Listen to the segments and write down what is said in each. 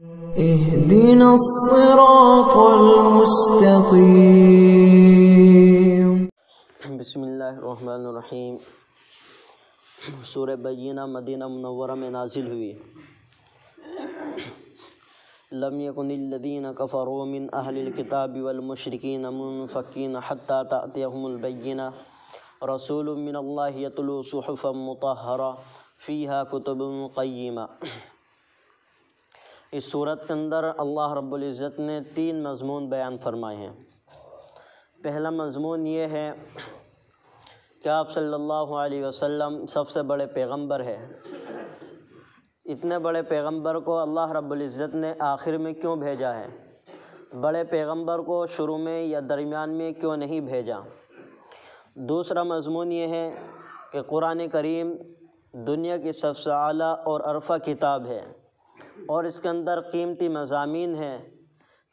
اهدنا الصراط المستقیم۔ بسم اللہ الرحمن الرحیم۔ سورہ بینہ مدینہ منورہ میں نازل ہوئی۔ لم یکن الذین کفروا من اہل الکتاب والمشرکین منفکین حتی تأتیہم البینہ رسول من اللہ یتلو صحفا مطہرہ فیہا کتب قیمہ۔ اس صورت کے اندر اللہ رب العزت نے 3 مضمون بیان فرمائے ہیں۔ پہلا مضمون یہ ہے کہ آپ صلی اللہ علیہ وسلم سب سے بڑے پیغمبر ہے۔ اتنے بڑے پیغمبر کو اللہ رب العزت نے آخر میں کیوں بھیجا ہے؟ بڑے پیغمبر کو شروع میں یا درمیان میں کیوں نہیں بھیجا؟ دوسرا مضمون یہ ہے کہ قرآن کریم دنیا کی سب سے اعلیٰ اور ارفع کتاب ہے اور اس کے اندر قیمتی مضامین ہیں،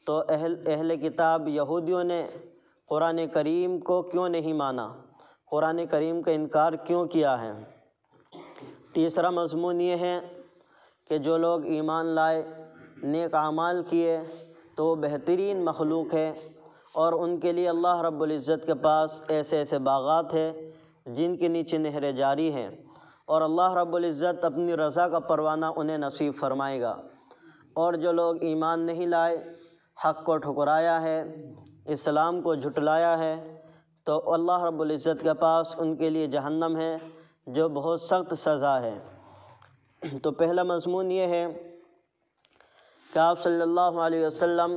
تو اہل کتاب یہودیوں نے قرآن کریم کو کیوں نہیں مانا؟ قرآن کریم کا انکار کیوں کیا ہے؟ تیسرا مضمون یہ ہے کہ جو لوگ ایمان لائے، نیک اعمال کیے، تو وہ بہترین مخلوق ہے اور ان کے لیے اللہ رب العزت کے پاس ایسے ایسے باغات ہیں جن کے نیچے نہریں جاری ہیں، اور اللہ رب العزت اپنی رضا کا پروانہ انہیں نصیب فرمائے گا۔ اور جو لوگ ایمان نہیں لائے، حق کو ٹھکرایا ہے، اسلام کو جھٹلایا ہے، تو اللہ رب العزت کے پاس ان کے لیے جہنم ہے جو بہت سخت سزا ہے۔ تو پہلا مضمون یہ ہے کہ آپ صلی اللہ علیہ وسلم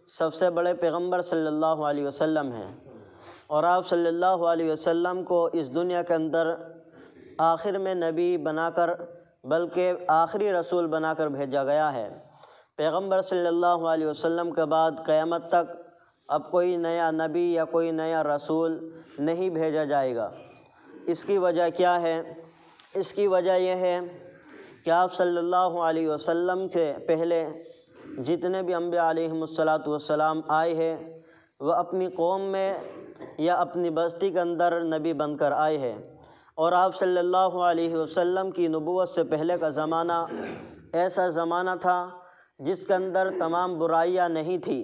سب سے بڑے پیغمبر صلی اللہ علیہ وسلم ہیں، اور آپ صلی اللہ علیہ وسلم کو اس دنیا کے اندر آخر میں نبی بنا کر، بلکہ آخری رسول بنا کر بھیجا گیا ہے۔ پیغمبر صلی اللہ علیہ وسلم کے بعد قیامت تک اب کوئی نیا نبی یا کوئی نیا رسول نہیں بھیجا جائے گا۔ اس کی وجہ کیا ہے؟ اس کی وجہ یہ ہے کہ آپ صلی اللہ علیہ وسلم کے پہلے جتنے بھی انبیاء علیہم السلام آئے ہیں، وہ اپنی قوم میں یا اپنی بستی کے اندر نبی بن کر آئے ہیں، اور آپ صلی اللہ علیہ وسلم کی نبوت سے پہلے کا زمانہ ایسا زمانہ تھا جس کے اندر تمام برائیاں نہیں تھی،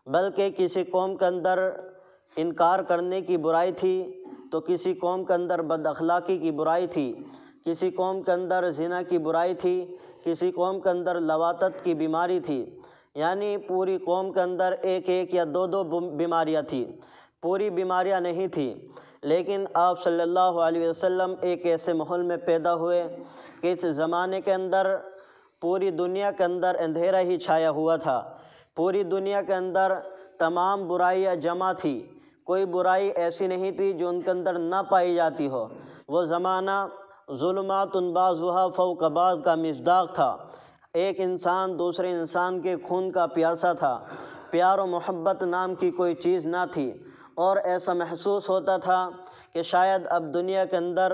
بلکہ کسی قوم کے اندر انکار کرنے کی برائی تھی، تو کسی قوم کے اندر بد اخلاقی کی برائی تھی، کسی قوم کے اندر زنا کی برائی تھی، کسی قوم کے اندر لواطت کی بیماری تھی، یعنی پوری قوم کے اندر ایک یا دو بیماریاں تھیں، پوری بیماریاں نہیں تھیں۔ لیکن آپ صلی اللہ علیہ وسلم ایک ایسے ماحول میں پیدا ہوئے کہ اس زمانے کے اندر پوری دنیا کے اندر اندھیرا ہی چھایا ہوا تھا، پوری دنیا کے اندر تمام برائیاں جمع تھی، کوئی برائی ایسی نہیں تھی جو ان کے اندر نہ پائی جاتی ہو۔ وہ زمانہ ظلمات بعضها فوق بعض کا مصداق تھا، ایک انسان دوسرے انسان کے خون کا پیاسا تھا، پیار و محبت نام کی کوئی چیز نہ تھی، اور ایسا محسوس ہوتا تھا کہ شاید اب دنیا کے اندر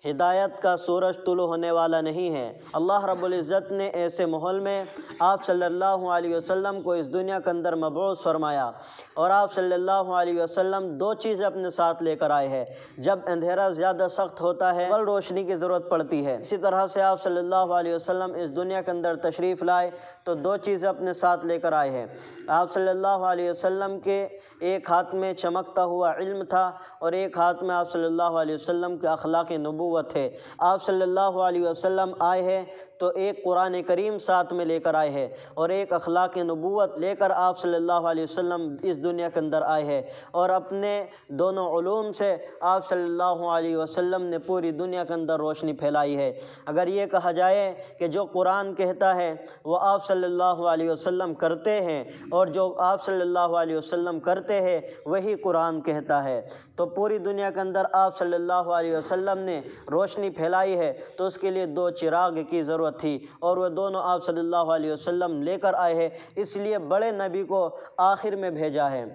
ہدایت کا سورج طلوع ہونے والا نہیں ہے۔ اللہ رب العزت نے ایسے ماحول میں آپ صلی اللہ علیہ وسلم کو اس دنیا کے اندر مبعوث فرمایا، اور آپ صلی اللہ علیہ وسلم 2 چیزیں اپنے ساتھ لے کر آئے ہیں۔ جب اندھیرا زیادہ سخت ہوتا ہے اور روشنی کی ضرورت پڑتی ہے، اسی طرح سے آپ صلی اللہ علیہ وسلم اس دنیا کے اندر تشریف لائے تو 2 چیزیں اپنے ساتھ لے کر آئے ہیں۔ آپ صلی اللہ علیہ وسلم کے ایک ہاتھ میں چمکتا ہوا علم تھا، اور ایک ہاتھ میں آپ صلی اللہ علیہ وسلم کے اخلاق نبوت ہے۔ آپ صلی اللہ علیہ وسلم آئے ہیں تو ایک قرآن کریم ساتھ میں لے کر آئے ہیں، اور ایک اخلاق نبوت لے کر آپ صلی اللہ علیہ وسلم اس دنیا کے اندر آئے ہیں، اور اپنے دونوں علوم سے آپ صلی اللہ علیہ وسلم نے پوری دنیا کے اندر روشنی پھیلائی ہے۔ اگر یہ کہا جائے کہ جو قرآن کہتا ہے وہ آپ صلی اللہ علیہ وسلم کرتے ہیں، اور جو آپ صلی اللہ علیہ وسلم کرتے ہیں وہی قرآن کہتا ہے، تو پوری دنیا کے اندر آپ صلی اللہ علیہ وسلم نے روشنی پھیلائی ہے، تو اس کے لیے 2 چراغ کی ضرورت تھی، اور وہ دونوں آپ صلی اللہ علیہ وسلم لے کر آئے ہیں، اس لیے بڑے نبی کو آخر میں بھیجا ہے۔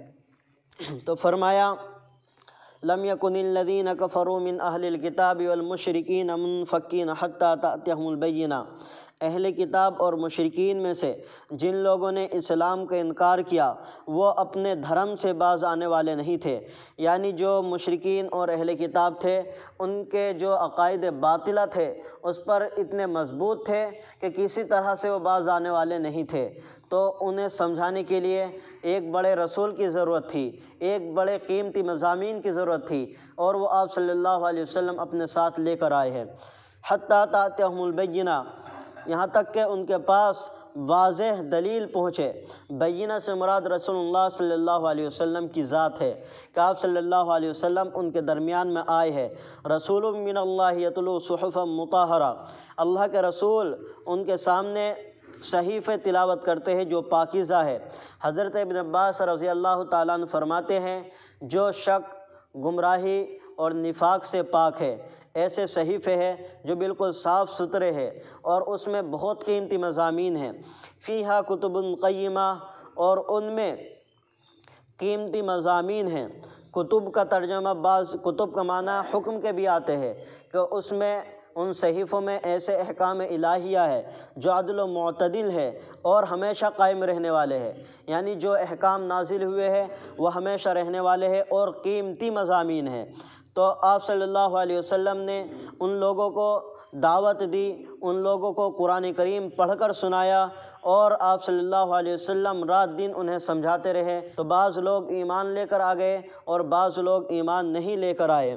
تو فرمایا لم یکن الذین کفروا من اہل الکتاب والمشرکین منفکین حتی تأتیہم البینہ۔ اہل کتاب اور مشرکین میں سے جن لوگوں نے اسلام کا انکار کیا وہ اپنے دھرم سے باز آنے والے نہیں تھے، یعنی جو مشرکین اور اہل کتاب تھے ان کے جو عقائد باطلہ تھے اس پر اتنے مضبوط تھے کہ کسی طرح سے وہ باز آنے والے نہیں تھے۔ تو انہیں سمجھانے کے لیے ایک بڑے رسول کی ضرورت تھی، ایک بڑے قیمتی مضامین کی ضرورت تھی، اور وہ آپ صلی اللہ علیہ وسلم اپنے ساتھ لے کر آئے ہیں۔ حتیٰ تأتیہم البینہ، یہاں تک کہ ان کے پاس واضح دلیل پہنچے۔ بینہ سے مراد رسول اللہ صلی اللہ علیہ وسلم کی ذات ہے کہ آپ صلی اللہ علیہ وسلم ان کے درمیان میں آئے ہیں۔ رسول من اللہ یتلو صحفا مطہرہ، اللہ کے رسول ان کے سامنے صحیفے تلاوت کرتے ہیں جو پاکیزہ ہے۔ حضرت ابن عباس رضی اللہ تعالیٰ عنہ فرماتے ہیں جو شک، گمراہی اور نفاق سے پاک ہے، ایسے صحیفے ہیں جو بالکل صاف ستھرے ہیں اور اس میں بہت قیمتی مضامین ہیں۔ فیہا کتب قیمہ، اور ان میں قیمتی مضامین ہیں۔ کتب کا ترجمہ بعض کتب کا معنی حکم کے بھی آتے ہیں کہ اس میں ان صحیفوں میں ایسے احکام الہیہ ہے جو عدل و معتدل ہے اور ہمیشہ قائم رہنے والے ہیں، یعنی جو احکام نازل ہوئے ہیں وہ ہمیشہ رہنے والے ہیں اور قیمتی مضامین ہیں۔ تو آپ صلی اللہ علیہ وسلم نے ان لوگوں کو دعوت دی، ان لوگوں کو قرآن کریم پڑھ کر سنایا، اور آپ صلی اللہ علیہ وسلم رات دن انہیں سمجھاتے رہے۔ تو بعض لوگ ایمان لے کر آ گئے اور بعض لوگ ایمان نہیں لے کر آئے۔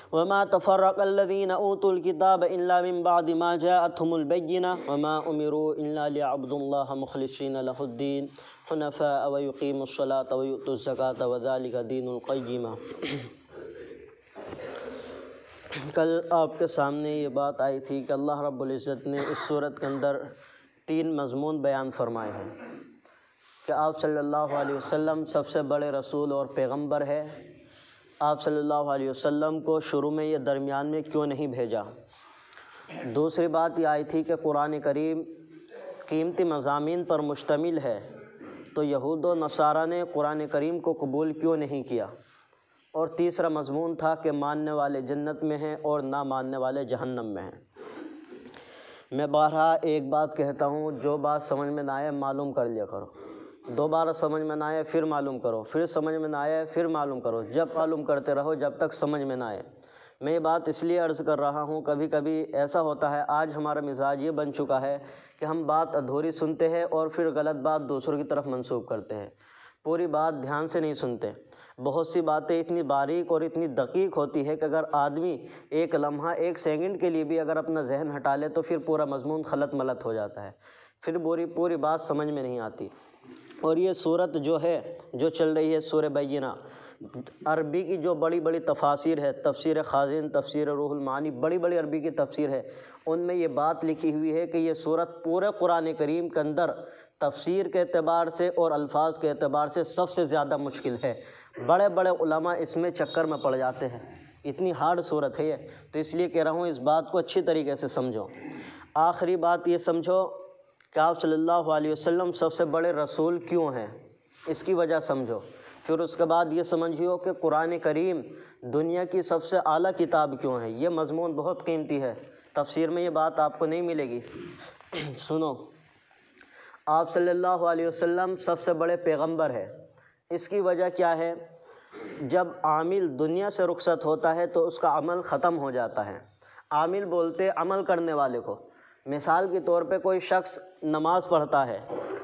وما تفرق الذين اوتوا الكتاب الا من بعد ما جاءتهم البينة وما امروا الا ليعبدوا الله مخلصين له الدين حنفاء ويقيموا الصلاة ويؤتوا الزكاة وذلك دين القيمة۔ کل آپ کے سامنے یہ بات آئی تھی کہ اللہ رب العزت نے اس صورت کے اندر 3 مضمون بیان فرمائے ہیں کہ آپ صلی اللہ علیہ وسلم سب سے بڑے رسول اور پیغمبر ہے۔ آپ صلی اللہ علیہ وسلم کو شروع میں یہ درمیان میں کیوں نہیں بھیجا۔ دوسری بات یہ آئی تھی کہ قرآن کریم قیمتی مضامین پر مشتمل ہے، تو یہود و نصارہ نے قرآن کریم کو قبول کیوں نہیں کیا۔ اور تیسرا مضمون تھا کہ ماننے والے جنت میں ہیں اور نہ ماننے والے جہنم میں ہیں۔ میں بارہا ایک بات کہتا ہوں، جو بات سمجھ میں نہ آئے معلوم کر لیا کرو، دوبارہ سمجھ میں نہ آئے پھر معلوم کرو، پھر سمجھ میں نہ آئے پھر معلوم کرو، جب معلوم کرتے رہو جب تک سمجھ میں نہ آئے۔ میں یہ بات اس لیے عرض کر رہا ہوں، کبھی کبھی ایسا ہوتا ہے، آج ہمارا مزاج یہ بن چکا ہے کہ ہم بات ادھوری سنتے ہیں اور پھر غلط بات دوسروں کی طرف منسوب کرتے ہیں، پوری بات دھیان سے نہیں سنتے۔ بہت سی باتیں اتنی باریک اور اتنی دقیق ہوتی ہے کہ اگر آدمی ایک لمحہ، ایک سیکنڈ کے لیے بھی اگر اپنا ذہن ہٹا لے تو پھر پورا مضمون خلط ملط ہو جاتا ہے، پھر پوری بات سمجھ میں نہیں آتی۔ اور یہ صورت جو ہے، جو چل رہی ہے سورہ بینہ، عربی کی جو بڑی بڑی تفاسیر ہے، تفسیر خازن، تفسیر روح المعانی، بڑی بڑی عربی کی تفسیر ہے، ان میں یہ بات لکھی ہوئی ہے کہ یہ صورت پورے قرآن کریم کے اندر تفسیر کے اعتبار سے اور الفاظ کے اعتبار سے سب سے زیادہ مشکل ہے۔ بڑے بڑے علماء اس میں چکر میں پڑ جاتے ہیں، اتنی ہارڈ صورت ہے یہ، تو اس لیے کہہ رہا ہوں اس بات کو اچھی طریقے سے سمجھو۔ آخری بات یہ سمجھو کہ آپ صلی اللہ علیہ وسلم سب سے بڑے رسول کیوں ہیں، اس کی وجہ سمجھو۔ پھر اس کے بعد یہ سمجھیو کہ قرآن کریم دنیا کی سب سے اعلیٰ کتاب کیوں ہے۔ یہ مضمون بہت قیمتی ہے، تفسیر میں یہ بات آپ کو نہیں ملے گی۔ سنو، آپ صلی اللہ علیہ وسلم سب سے بڑے پیغمبر ہے، اس کی وجہ کیا ہے؟ جب عامل دنیا سے رخصت ہوتا ہے تو اس کا عمل ختم ہو جاتا ہے۔ عامل بولتے عمل کرنے والے کو، مثال کے طور پہ کوئی شخص نماز پڑھتا ہے،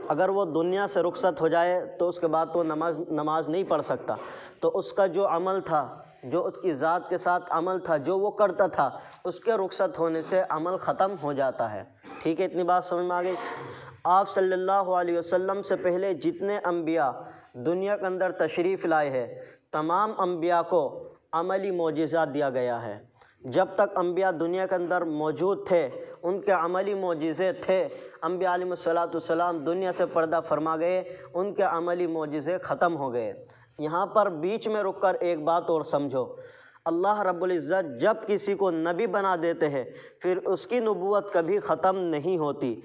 اگر وہ دنیا سے رخصت ہو جائے تو اس کے بعد تو نماز نہیں پڑھ سکتا، تو اس کا جو عمل تھا، جو اس کی ذات کے ساتھ عمل تھا، جو وہ کرتا تھا، اس کے رخصت ہونے سے عمل ختم ہو جاتا ہے۔ ٹھیک ہے، اتنی بات سمجھ میں آ گئی؟ آپ صلی اللہ علیہ وسلم سے پہلے جتنے انبیاء دنیا کے اندر تشریف لائے ہیں، تمام انبیاء کو عملی معجزات دیا گیا ہے۔ جب تک انبیاء دنیا کے اندر موجود تھے ان کے عملی معجزے تھے۔ انبیاء علیہ السلام دنیا سے پردہ فرما گئے، ان کے عملی معجزے ختم ہو گئے۔ یہاں پر بیچ میں رک کر ایک بات اور سمجھو، اللہ رب العزت جب کسی کو نبی بنا دیتے ہیں پھر اس کی نبوت کبھی ختم نہیں ہوتی۔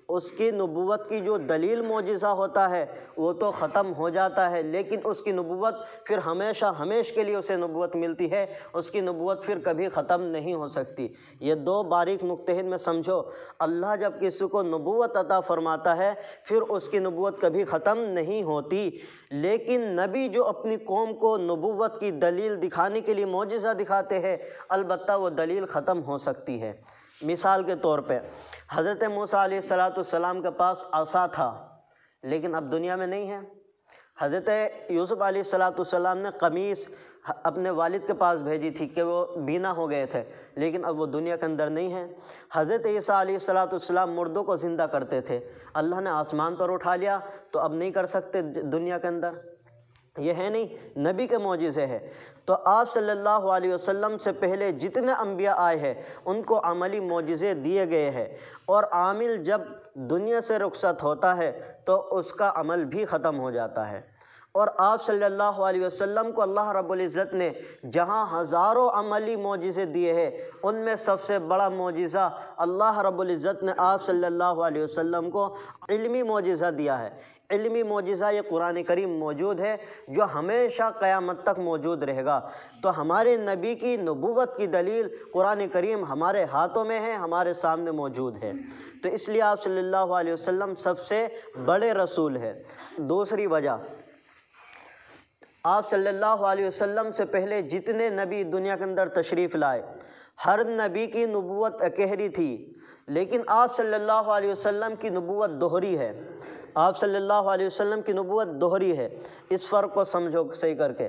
اس کی نبوت کی جو دلیل معجزہ ہوتا ہے وہ تو ختم ہو جاتا ہے، لیکن اس کی نبوت پھر ہمیشہ ہمیشہ کے لیے اسے نبوت ملتی ہے، اس کی نبوت پھر کبھی ختم نہیں ہو سکتی۔ یہ دو باریک نقطے میں سمجھو، اللہ جب کسی کو نبوت عطا فرماتا ہے پھر اس کی نبوت کبھی ختم نہیں ہوتی، لیکن نبی جو اپنی قوم کو نبوت کی دلیل دکھانے کے لیے معجزہ دکھاتے ہیں، البتہ وہ دلیل ختم ہو سکتی ہے۔ مثال کے طور پہ حضرت موسیٰ علیہ السلام کے پاس عصا تھا لیکن اب دنیا میں نہیں ہے۔ حضرت یوسف علیہ السلام نے قمیص اپنے والد کے پاس بھیجی تھی کہ وہ بینا ہو گئے تھے، لیکن اب وہ دنیا کے اندر نہیں ہے۔ حضرت عیسیٰ علیہ السلام مردوں کو زندہ کرتے تھے، اللہ نے آسمان پر اٹھا لیا تو اب نہیں کر سکتے دنیا کے اندر، یہ ہے نہیں، نبی کے معجزے ہے۔ تو آپ صلی اللہ علیہ وسلم سے پہلے جتنے انبیاء آئے ہیں ان کو عملی معجزے دیے گئے ہیں، اور عامل جب دنیا سے رخصت ہوتا ہے تو اس کا عمل بھی ختم ہو جاتا ہے۔ اور آپ صلی اللہ علیہ وسلم کو اللہ رب العزت نے جہاں ہزاروں عملی معجزے دیے ہیں، ان میں سب سے بڑا معجزہ اللہ رب العزت نے آپ صلی اللہ علیہ وسلم کو علمی معجزہ دیا ہے۔ علمی معجزہ یہ قرآن کریم موجود ہے جو ہمیشہ قیامت تک موجود رہے گا۔ تو ہمارے نبی کی نبوت کی دلیل قرآن کریم ہمارے ہاتھوں میں ہے، ہمارے سامنے موجود ہے، تو اس لیے آپ صلی اللہ علیہ وسلم سب سے بڑے رسول ہے۔ دوسری وجہ، آپ صلی اللہ علیہ وسلم سے پہلے جتنے نبی دنیا کے اندر تشریف لائے، ہر نبی کی نبوت اکہری تھی، لیکن آپ صلی اللہ علیہ وسلم کی نبوت دوہری ہے۔ آپ صلی اللہ علیہ وسلم کی نبوت دوہری ہے، اس فرق کو سمجھو صحیح کر کے۔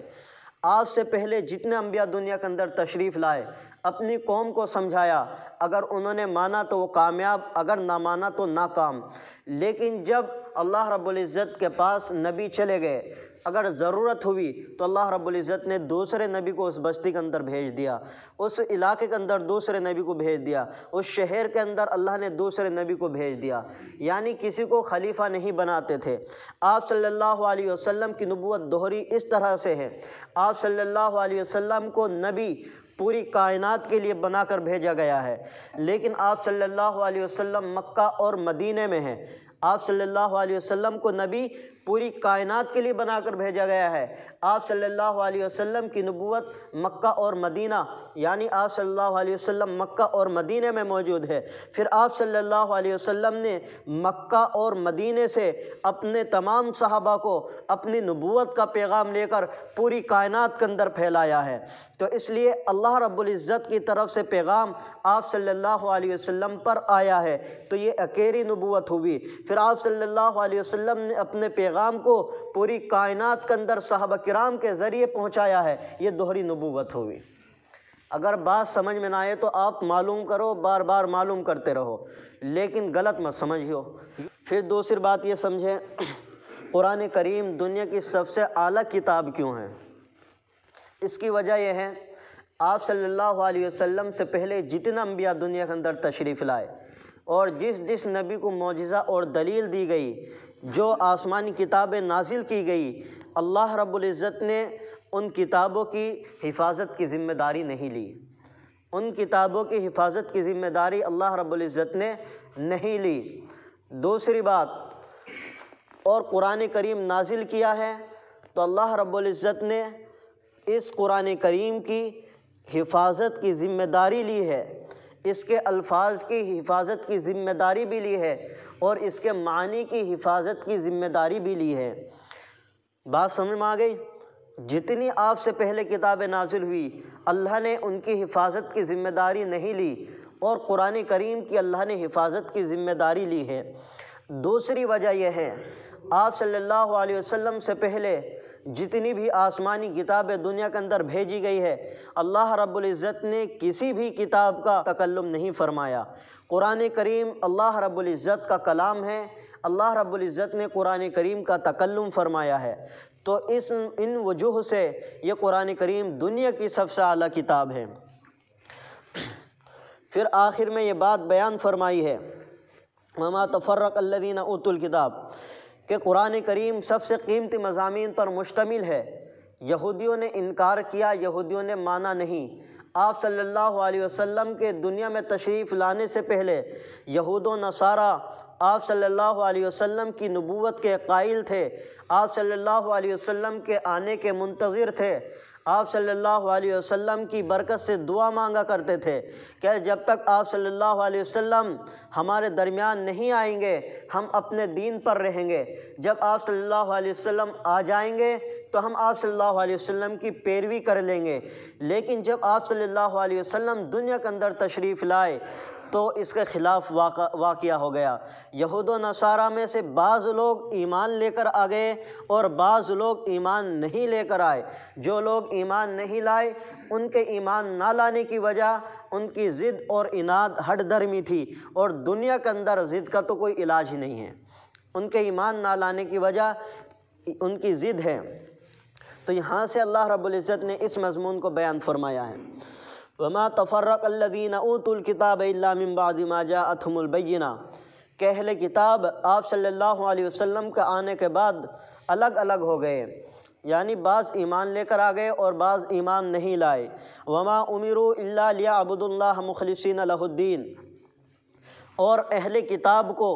آپ سے پہلے جتنے انبیاء دنیا کے اندر تشریف لائے، اپنی قوم کو سمجھایا، اگر انہوں نے مانا تو وہ کامیاب، اگر نہ مانا تو ناکام۔ لیکن جب اللہ رب العزت کے پاس نبی چلے گئے، اگر ضرورت ہوئی تو اللہ رب العزت نے دوسرے نبی کو اس بستی کے اندر بھیج دیا، اس علاقے کے اندر دوسرے نبی کو بھیج دیا، اس شہر کے اندر اللہ نے دوسرے نبی کو بھیج دیا، یعنی کسی کو خلیفہ نہیں بناتے تھے۔ آپ صلی اللہ علیہ وسلم کی نبوت دوہری اس طرح سے ہے، آپ صلی اللہ علیہ وسلم کو نبی پوری کائنات کے لیے بنا کر بھیجا گیا ہے، لیکن آپ صلی اللہ علیہ وسلم مکہ اور مدینے میں ہیں۔ آپ صلی اللہ علیہ وسلم کو نبی پوری کائنات کے لیے بنا کر بھیجا گیا ہے۔ آپ صلی اللہ علیہ وسلم کی نبوت مکہ اور مدینہ، یعنی آپ صلی اللہ علیہ وسلم مکہ اور مدینہ میں موجود ہے۔ پھر آپ صلی اللہ علیہ وسلم نے مکہ اور مدینہ سے اپنے تمام صحابہ کو اپنی نبوت کا پیغام لے کر پوری کائنات کے اندر پھیلایا ہے۔ تو اس لیے اللہ رب العزت کی طرف سے پیغام آپ صلی اللہ علیہ وسلم پر آیا ہے، تو یہ اکیری نبوت ہوئی۔ پھر آپ صلی اللہ علیہ وسلم نے اپنے پیغام کو پوری کائنات کے اندر صحابہ کرام کے ذریعے پہنچایا ہے، یہ دوہری نبوت ہوئی۔ اگر بات سمجھ میں نہ آئے تو آپ معلوم کرو، بار بار معلوم کرتے رہو، لیکن غلط مت سمجھو۔ پھر دوسری بات یہ سمجھیں، قرآن کریم دنیا کی سب سے اعلیٰ کتاب کیوں ہے؟ اس کی وجہ یہ ہے، آپ صلی اللہ علیہ وسلم سے پہلے جتنا انبیاء دنیا کے اندر تشریف لائے، اور جس نبی کو معجزہ اور دلیل دی گئی، جو آسمانی کتابیں نازل کی گئی، اللہ رب العزت نے ان کتابوں کی حفاظت کی ذمہ داری نہیں لی۔ ان کتابوں کی حفاظت کی ذمہ داری اللہ رب العزت نے نہیں لی۔ دوسری بات، اور قرآن کریم نازل کیا ہے تو اللہ رب العزت نے اس قرآن کریم کی حفاظت کی ذمہ داری لی ہے، اس کے الفاظ کی حفاظت کی ذمہ داری بھی لی ہے، اور اس کے معنی کی حفاظت کی ذمہ داری بھی لی ہے۔ بات سمجھ میں آ گئی؟ جتنی آپ سے پہلے کتابیں نازل ہوئی، اللہ نے ان کی حفاظت کی ذمہ داری نہیں لی، اور قرآن کریم کی اللہ نے حفاظت کی ذمہ داری لی ہے۔ دوسری وجہ یہ ہے، آپ صلی اللہ علیہ وسلم سے پہلے جتنی بھی آسمانی کتابیں دنیا کے اندر بھیجی گئی ہے، اللہ رب العزت نے کسی بھی کتاب کا تکلم نہیں فرمایا۔ قرآن کریم اللہ رب العزت کا کلام ہے، اللہ رب العزت نے قرآن کریم کا تکلم فرمایا ہے، تو ان وجوہ سے یہ قرآن کریم دنیا کی سب سے اعلیٰ کتاب ہے۔ پھر آخر میں یہ بات بیان فرمائی ہے، وَمَا تَفَرَّقَ الَّذِينَ أُوتُوا الْكِتَابَ، کہ قرآن کریم سب سے قیمتی مضامین پر مشتمل ہے۔ یہودیوں نے انکار کیا، یہودیوں نے مانا نہیں۔ آپ صلی اللہ علیہ وسلم کے دنیا میں تشریف لانے سے پہلے یہود و نصارہ آپ صلی اللہ علیہ وسلم کی نبوت کے قائل تھے، آپ صلی اللہ علیہ وسلم کے آنے کے منتظر تھے، آپ صلی اللہ علیہ وسلم کی برکت سے دعا مانگا کرتے تھے کہ جب تک آپ صلی اللہ علیہ وسلم ہمارے درمیان نہیں آئیں گے ہم اپنے دین پر رہیں گے، جب آپ صلی اللہ علیہ وسلم آ جائیں گے تو ہم آپ صلی اللہ علیہ وسلم کی پیروی کر لیں گے۔ لیکن جب آپ صلی اللہ علیہ وسلم دنیا کے اندر تشریف لائے تو اس کے خلاف واقعہ ہو گیا۔ یہود و نصارہ میں سے بعض لوگ ایمان لے کر آ گئے اور بعض لوگ ایمان نہیں لے کر آئے۔ جو لوگ ایمان نہیں لائے ان کے ایمان نہ لانے کی وجہ ان کی ضد اور عناد ہٹ دھرمی تھی، اور دنیا کے اندر ضد کا تو کوئی علاج ہی نہیں ہے۔ ان کے ایمان نہ لانے کی وجہ ان کی ضد ہے۔ تو یہاں سے اللہ رب العزت نے اس مضمون کو بیان فرمایا ہے، وَمَا تَفَرَّقَ الَّذِينَ أُوتُوا الْكِتَابَ إِلَّا مِن بَعْدِ مَا جَاءَتْهُمُ الْبَيِّنَةُ کہ اہل کتاب آپ صلی اللہ علیہ وسلم کے آنے کے بعد الگ الگ ہو گئے، یعنی بعض ایمان لے کر آ گئے اور بعض ایمان نہیں لائے۔ وَمَا أُمِرُوا إِلَّا لِيَعْبُدُوا اللَّهَ مُخْلِصِينَ لَهُ الدِّينَ اور اہل کتاب کو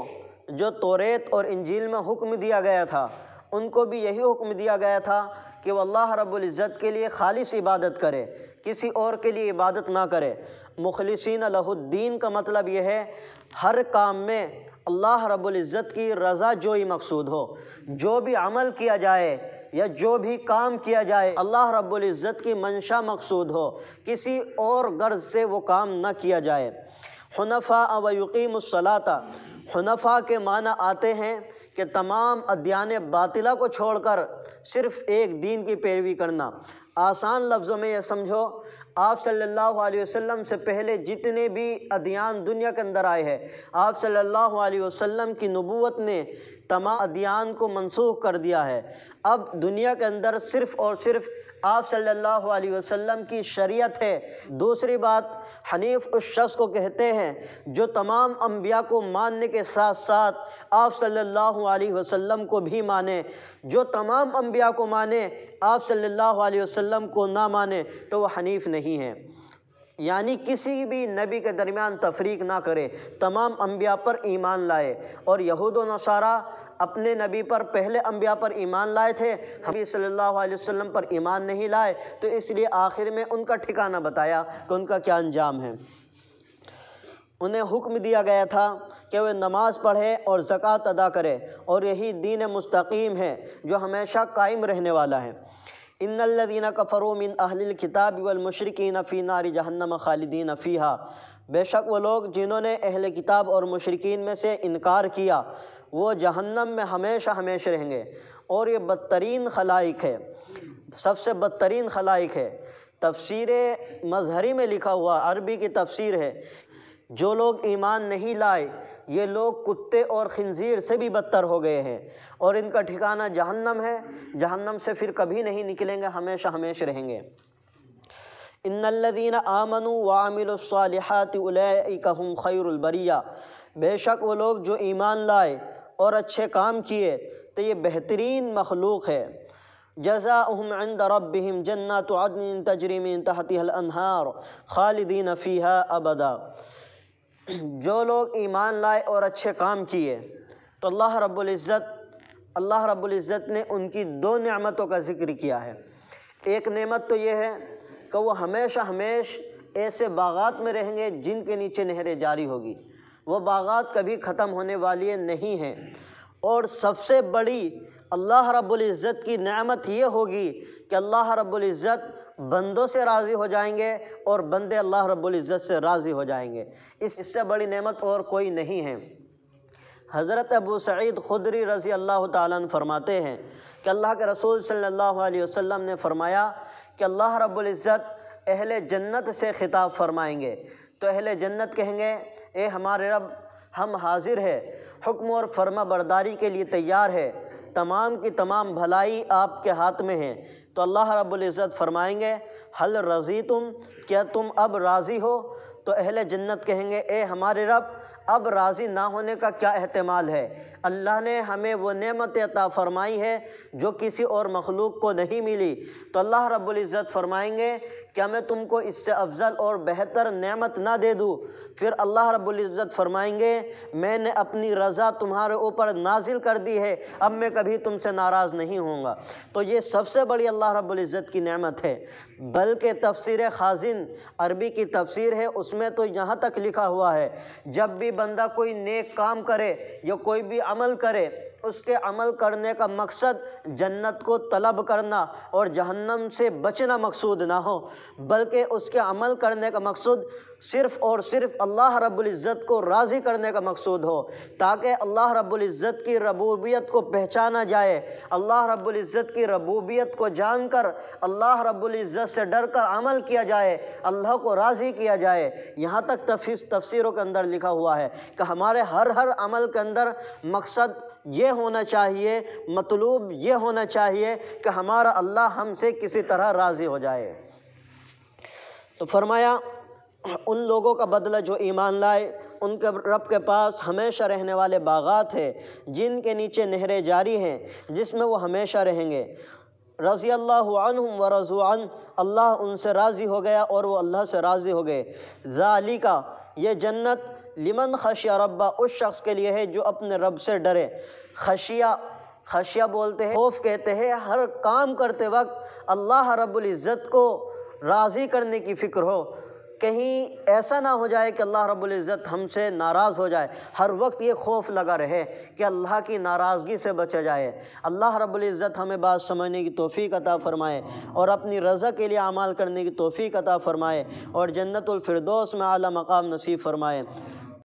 جو توریت اور انجیل میں حکم دیا گیا تھا ان کو بھی یہی حکم دیا گیا تھا کہ وہ اللہ رب العزت کے لیے خالص عبادت کرے، کسی اور کے لیے عبادت نہ کرے۔ مخلصین لہ الدین کا مطلب یہ ہے ہر کام میں اللہ رب العزت کی رضا جوئی مقصود ہو، جو بھی عمل کیا جائے یا جو بھی کام کیا جائے اللہ رب العزت کی منشا مقصود ہو، کسی اور غرض سے وہ کام نہ کیا جائے۔ حنفاء ویقیموا الصلاۃ، حنفاء کے معنی آتے ہیں کہ تمام ادیان باطلہ کو چھوڑ کر صرف ایک دین کی پیروی کرنا۔ آسان لفظوں میں یہ سمجھو، آپ صلی اللہ علیہ وسلم سے پہلے جتنے بھی ادیان دنیا کے اندر آئے ہیں آپ صلی اللہ علیہ وسلم کی نبوت نے تمام ادیان کو منسوخ کر دیا ہے۔ اب دنیا کے اندر صرف اور صرف آپ صلی اللہ علیہ وسلم کی شریعت ہے۔ دوسری بات، حنیف اس شخص کو کہتے ہیں جو تمام انبیاء کو ماننے کے ساتھ ساتھ آپ صلی اللہ علیہ وسلم کو بھی مانے۔ جو تمام انبیاء کو مانے آپ صلی اللہ علیہ وسلم کو نہ مانے تو وہ حنیف نہیں ہے، یعنی کسی بھی نبی کے درمیان تفریق نہ کرے، تمام انبیاء پر ایمان لائے۔ اور یہود و نصارہ اپنے نبی پر پہلے انبیاء پر ایمان لائے تھے، نبی صلی اللہ علیہ وسلم پر ایمان نہیں لائے، تو اس لیے آخر میں ان کا ٹھکانہ بتایا کہ ان کا کیا انجام ہے۔ انہیں حکم دیا گیا تھا کہ وہ نماز پڑھے اور زکوٰۃ ادا کرے، اور یہی دین مستقیم ہے جو ہمیشہ قائم رہنے والا ہے۔ ان الذین کفروا من اہل الکتاب والمشرکین فی نار جہنم خالدین فیہا، بے شک وہ لوگ جنہوں نے اہل کتاب اور مشرکین میں سے انکار کیا وہ جہنم میں ہمیشہ ہمیشہ رہیں گے، اور یہ بدترین خلائق ہے، سب سے بدترین خلائق ہے۔ تفسیر مظہری میں لکھا ہوا عربی کی تفسیر ہے، جو لوگ ایمان نہیں لائے یہ لوگ کتے اور خنزیر سے بھی بدتر ہو گئے ہیں، اور ان کا ٹھکانہ جہنم ہے، جہنم سے پھر کبھی نہیں نکلیں گے، ہمیشہ ہمیشہ رہیں گے۔ ان الذین آمنوا وعملوا الصالحات اولئک هم خیر البریہ، بے شک وہ لوگ جو ایمان لائے اور اچھے کام کیے تو یہ بہترین مخلوق ہے۔ جزاؤہم عند ربہم جنات عدن تجری من تحتها الانہار خالدین فیہا ابدا، جو لوگ ایمان لائے اور اچھے کام کیے تو اللہ رب العزت نے ان کی دو نعمتوں کا ذکر کیا ہے۔ ایک نعمت تو یہ ہے کہ وہ ہمیشہ ہمیشہ ایسے باغات میں رہیں گے جن کے نیچے نہریں جاری ہوگی، وہ باغات کبھی ختم ہونے والی نہیں ہیں۔ اور سب سے بڑی اللہ رب العزت کی نعمت یہ ہوگی کہ اللہ رب العزت بندوں سے راضی ہو جائیں گے اور بندے اللہ رب العزت سے راضی ہو جائیں گے، اس سے بڑی نعمت اور کوئی نہیں ہے۔ حضرت ابو سعید خدری رضی اللہ تعالیٰ عنہ فرماتے ہیں کہ اللہ کے رسول صلی اللہ علیہ وسلم نے فرمایا کہ اللہ رب العزت اہل جنت سے خطاب فرمائیں گے تو اہل جنت کہیں گے اے ہمارے رب ہم حاضر ہے، حکم اور فرما برداری کے لیے تیار ہے، تمام کی تمام بھلائی آپ کے ہاتھ میں ہے۔ تو اللہ رب العزت فرمائیں گے حل رضیتم، کیا تم اب راضی ہو؟ تو اہل جنت کہیں گے اے ہمارے رب اب راضی نہ ہونے کا کیا احتمال ہے، اللہ نے ہمیں وہ نعمت عطا فرمائی ہے جو کسی اور مخلوق کو نہیں ملی۔ تو اللہ رب العزت فرمائیں گے کیا میں تم کو اس سے افضل اور بہتر نعمت نہ دے دوں؟ پھر اللہ رب العزت فرمائیں گے میں نے اپنی رضا تمہارے اوپر نازل کر دی ہے، اب میں کبھی تم سے ناراض نہیں ہوں گا۔ تو یہ سب سے بڑی اللہ رب العزت کی نعمت ہے۔ بلکہ تفسیر خازن عربی کی تفسیر ہے، اس میں تو یہاں تک لکھا ہوا ہے جب بھی بندہ کوئی نیک کام کرے یا کوئی بھی عمل کرے، اس کے عمل کرنے کا مقصد جنت کو طلب کرنا اور جہنم سے بچنا مقصود نہ ہو، بلکہ اس کے عمل کرنے کا مقصد صرف اور صرف اللہ رب العزت کو راضی کرنے کا مقصود ہو، تاکہ اللہ رب العزت کی ربوبیت کو پہچانا جائے، اللہ رب العزت کی ربوبیت کو جان کر اللہ رب العزت سے ڈر کر عمل کیا جائے، اللہ کو راضی کیا جائے۔ یہاں تک تفسیروں کے اندر لکھا ہوا ہے کہ ہمارے ہر عمل کے اندر مقصد یہ ہونا چاہیے، مطلوب یہ ہونا چاہیے کہ ہمارا اللہ ہم سے کسی طرح راضی ہو جائے۔ تو فرمایا ان لوگوں کا بدلہ جو ایمان لائے، ان کے رب کے پاس ہمیشہ رہنے والے باغات ہیں جن کے نیچے نہریں جاری ہیں، جس میں وہ ہمیشہ رہیں گے۔ رضی اللہ عنہم ورضوا عنہ، اللہ ان سے راضی ہو گیا اور وہ اللہ سے راضی ہو گئے۔ ذالک، یہ جنت لمن خشی ربہ، اس شخص کے لیے ہے جو اپنے رب سے ڈرے۔ خشیہ بولتے ہیں، خوف کہتے ہیں، ہر کام کرتے وقت اللہ رب العزت کو راضی کرنے کی فکر ہو، کہیں ایسا نہ ہو جائے کہ اللہ رب العزت ہم سے ناراض ہو جائے، ہر وقت یہ خوف لگا رہے کہ اللہ کی ناراضگی سے بچا جائے۔ اللہ رب العزت ہمیں بات سمجھنے کی توفیق عطا فرمائے اور اپنی رضا کے لیے اعمال کرنے کی توفیق عطا فرمائے اور جنت الفردوس میں اعلیٰ مقام نصیب فرمائے۔